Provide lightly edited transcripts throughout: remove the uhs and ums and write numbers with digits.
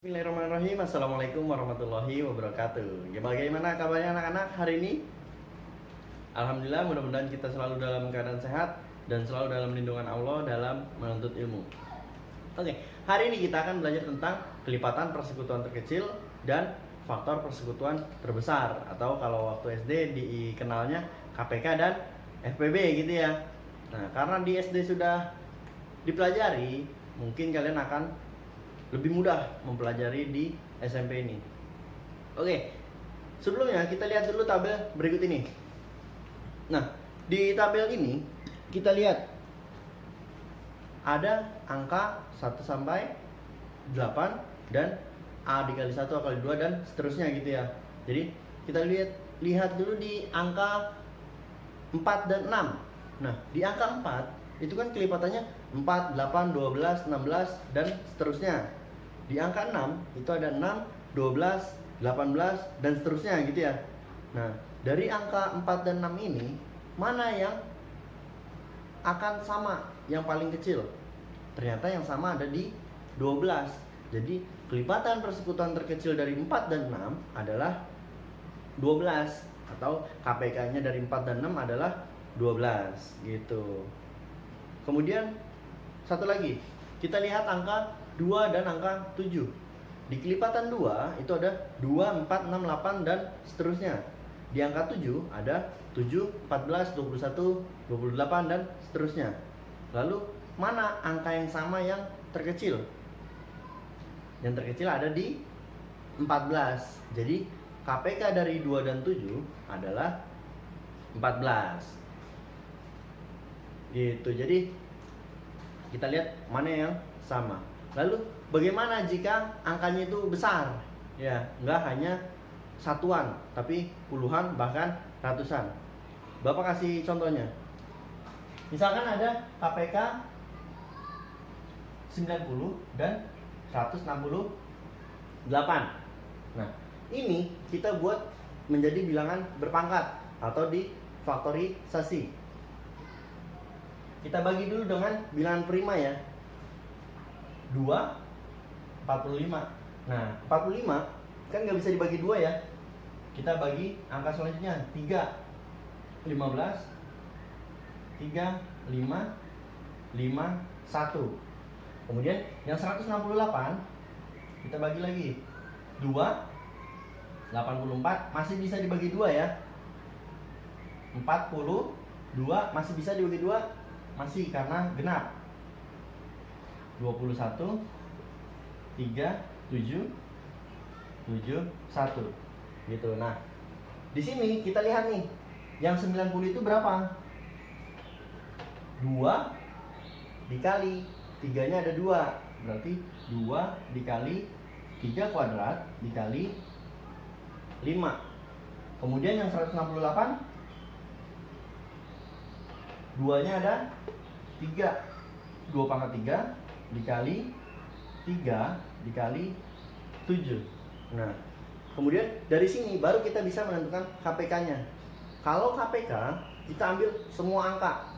Bismillahirrahmanirrahim. Assalamualaikum warahmatullahi wabarakatuh. Bagaimana kabarnya anak-anak hari ini? Alhamdulillah, mudah-mudahan kita selalu dalam keadaan sehat dan selalu dalam lindungan Allah dalam menuntut ilmu. Oke, hari ini kita akan belajar tentang kelipatan persekutuan terkecil dan faktor persekutuan terbesar, atau kalau waktu SD dikenalnya KPK dan FPB gitu ya. Nah, karena di SD sudah dipelajari, mungkin kalian akan lebih mudah mempelajari di SMP ini. Oke, sebelumnya kita lihat dulu tabel berikut ini. Nah, di tabel ini kita lihat ada angka 1 sampai 8 dan A dikali 1, A kali 2 dan seterusnya gitu ya. Jadi kita lihat dulu di angka 4 dan 6. Nah, di angka 4 itu kan kelipatannya 4, 8, 12, 16 dan seterusnya. Di angka 6 itu ada 6, 12, 18 dan seterusnya gitu ya. Nah, dari angka 4 dan 6 ini mana yang akan sama yang paling kecil? Ternyata yang sama ada di 12. Jadi kelipatan persekutuan terkecil dari 4 dan 6 adalah 12, atau KPK-nya dari 4 dan 6 adalah 12 gitu. Kemudian satu lagi, kita lihat angka 2 dan angka 7. Di kelipatan 2 itu ada 2, 4, 6, 8 dan seterusnya. Di angka 7 ada 7, 14, 21, 28 dan seterusnya. Lalu mana angka yang sama yang terkecil? Yang terkecil ada di 14. Jadi KPK dari 2 dan 7 adalah 14. Gitu. Jadi kita lihat mana yang sama. Lalu bagaimana jika angkanya itu besar? Ya, nggak hanya satuan, tapi puluhan bahkan ratusan. Bapak kasih contohnya. Misalkan ada KPK 90 dan 168. Nah, ini kita buat menjadi bilangan berpangkat atau difaktorisasi. Kita bagi dulu dengan bilangan prima ya. 2, 45. Nah, 45 kan nggak bisa dibagi 2 ya. Kita bagi angka selanjutnya 3, 15, 3, 5, 5, 1. Kemudian yang 168 kita bagi lagi 2, 84 masih bisa dibagi 2 ya. 42 masih bisa dibagi 2, masih karena genap. 21, 3, 7, 7, 1 gitu. Nah, di sini kita lihat nih, yang 90 itu berapa? 2 dikali 3-nya ada 2, berarti 2 dikali 3 kuadrat dikali 5. Kemudian yang 168 2-nya ada 3, 2 pangkat 3 dikali 3 dikali 7. Nah, kemudian dari sini baru kita bisa menentukan KPK-nya. Kalau KPK kita ambil semua angka,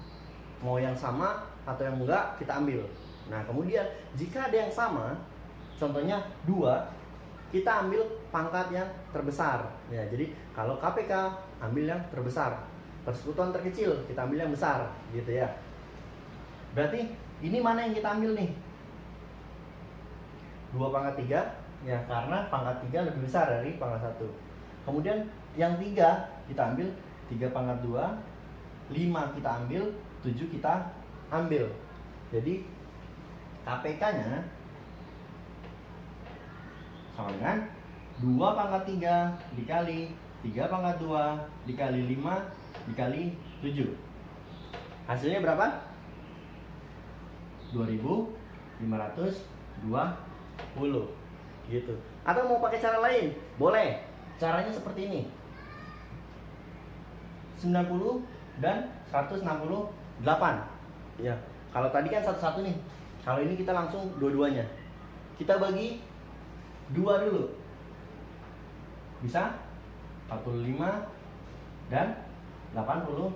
mau yang sama atau yang enggak kita ambil. Nah, kemudian jika ada yang sama, contohnya 2, kita ambil pangkat yang terbesar. Ya, jadi kalau KPK ambil yang terbesar, persekutuan terkecil kita ambil yang besar, gitu ya. Berarti ini mana yang kita ambil nih? 2 pangkat 3 ya, karena pangkat 3 lebih besar dari pangkat 1. Kemudian yang 3 kita ambil 3 pangkat 2, 5 kita ambil, 7 kita ambil. Jadi KPK-nya sama dengan 2 pangkat 3 dikali 3 pangkat 2 dikali 5 dikali 7. Hasilnya berapa? 2520 gitu. Atau mau pakai cara lain? Boleh. Caranya seperti ini. 90 dan 168. Ya, kalau tadi kan satu-satu nih. Kalau ini kita langsung dua-duanya. Kita bagi 2 dulu. Bisa 45 dan 84.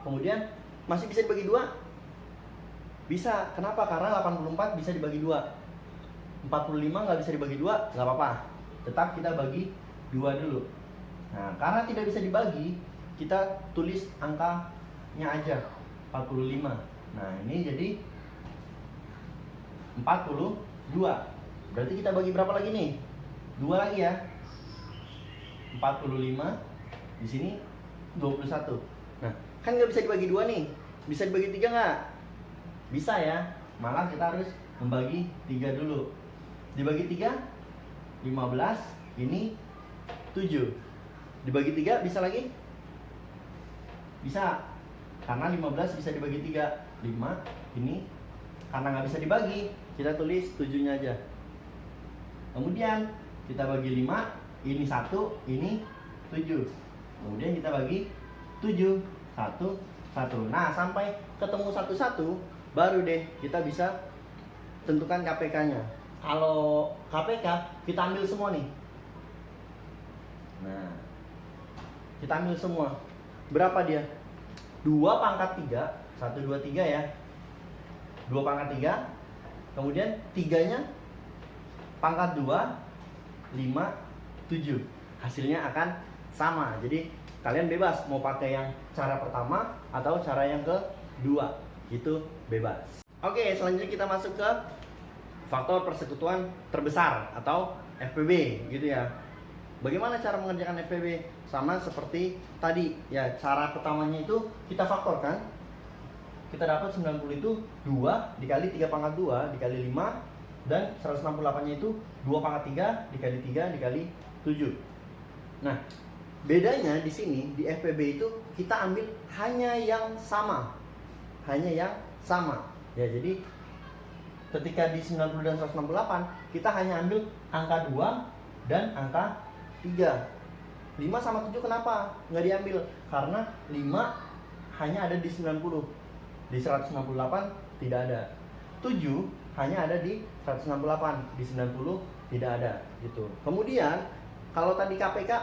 Kemudian masih bisa dibagi 2? Bisa. Kenapa? Karena 84 bisa dibagi 2. 45 nggak bisa dibagi 2, nggak apa-apa. Tetap kita bagi 2 dulu. Nah, karena tidak bisa dibagi, kita tulis angkanya aja, 45. Nah, ini jadi 42. Berarti kita bagi berapa lagi nih? 2 lagi ya. 45 di sini 21. Nah, kan nggak bisa dibagi 2 nih. Bisa dibagi 3 nggak? Bisa ya. Malah kita harus membagi 3 dulu. Dibagi 3 15, ini 7. Dibagi 3 bisa lagi? Bisa. Karena 15 bisa dibagi 3. 5 ini karena nggak bisa dibagi, kita tulis 7-nya aja. Kemudian kita bagi 5, ini 1, ini 7. Kemudian kita bagi 7, 1, 1. Nah, sampai ketemu 1, 1 baru deh kita bisa tentukan KPK-nya. Kalau KPK kita ambil semua nih. Nah, kita ambil semua. Berapa dia? 2 pangkat 3, 1, 2, 3 ya. 2 pangkat 3. Kemudian 3-nya pangkat 2, 5, 7. Hasilnya akan sama. Jadi kalian bebas mau pakai yang cara pertama atau cara yang kedua. Itu bebas. Oke, selanjutnya kita masuk ke faktor persekutuan terbesar atau FPB gitu ya. Bagaimana cara mengerjakan FPB? Sama seperti tadi ya, cara pertamanya itu kita faktorkan. Kita dapat 90 itu 2 dikali 3 pangkat 2 dikali 5, dan 168-nya itu 2 pangkat 3 dikali 3 dikali 7. Nah, bedanya di sini di FPB itu kita ambil hanya yang sama. Hanya yang sama. Ya, jadi ketika di 90 dan 168 kita hanya ambil angka 2 dan angka 3. 5 sama 7 kenapa nggak diambil? Karena 5 hanya ada di 90. Di 168 tidak ada. 7 hanya ada di 168, di 90 tidak ada gitu. Kemudian kalau tadi KPK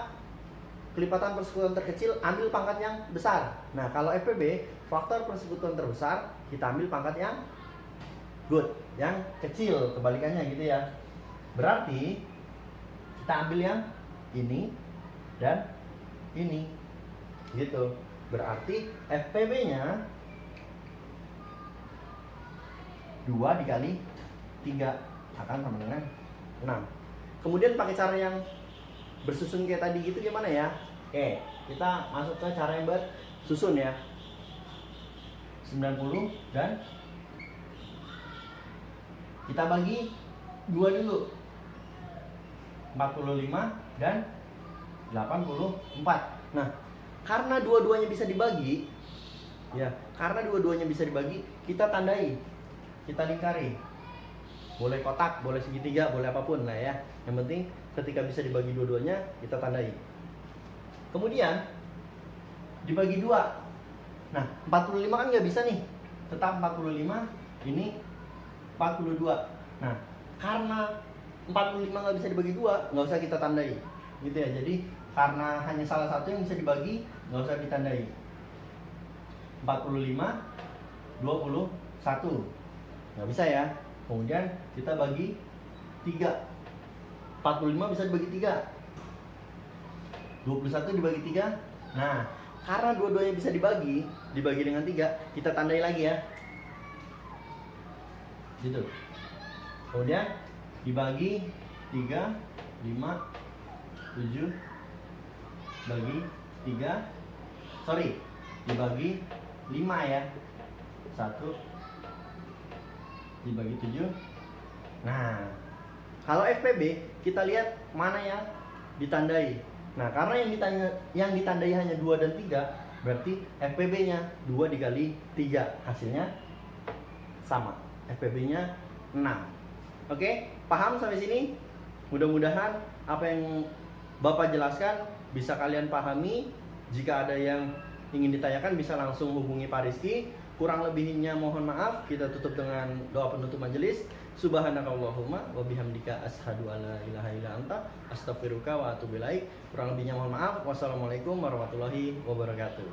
kelipatan persekutuan terkecil, ambil pangkat yang besar. Nah, kalau FPB faktor persekutuan terbesar, kita ambil pangkat yang good, yang kecil, kebalikannya gitu ya. Berarti kita ambil yang ini dan ini gitu. Berarti FPB-nya 2 dikali 3 akan sama dengan 6. Kemudian pakai cara yang bersusun kayak tadi gitu gimana ya? Oke, kita masuk ke cara yang bersusun ya. 90 dan kita bagi 2 dulu. 45 dan 84. Nah, karena dua-duanya bisa dibagi ya, karena dua-duanya bisa dibagi, kita tandai. Kita lingkari. Boleh kotak, boleh segitiga, boleh apapun lah ya. Yang penting ketika bisa dibagi dua-duanya, kita tandai. Kemudian dibagi 2. Nah, 45 kan nggak bisa nih. Tetap 45, ini 42. Nah, karena 45 nggak bisa dibagi 2, nggak usah kita tandai. Gitu ya. Jadi karena hanya salah satu yang bisa dibagi, nggak usah ditandai. 45, 21. Nggak bisa ya. Kemudian kita bagi 3. 45 bisa dibagi 3. 21 dibagi 3. Nah, karena dua-duanya bisa dibagi dengan 3, kita tandai lagi ya. Gitu. Kemudian dibagi 3, 5, 7 bagi 3. Sorry, dibagi 5 ya. 1 dibagi 7. Nah, kalau FPB kita lihat mana yang ditandai. Nah, karena yang ditandai hanya 2 dan 3, berarti FPB-nya 2 dikali 3. Hasilnya sama. FPB-nya 6. Oke, paham sampai sini? Mudah-mudahan apa yang Bapak jelaskan bisa kalian pahami. Jika ada yang ingin ditanyakan bisa langsung hubungi Pak Rizky. Kurang lebihnya mohon maaf. Kita tutup dengan doa penutup majelis. Subhanakallahumma wa bihamdika asyhadu alla ilaha illa anta astaghfiruka wa atubu ilaik. Kurang lebihnya mohon maaf. Wassalamualaikum warahmatullahi wabarakatuh.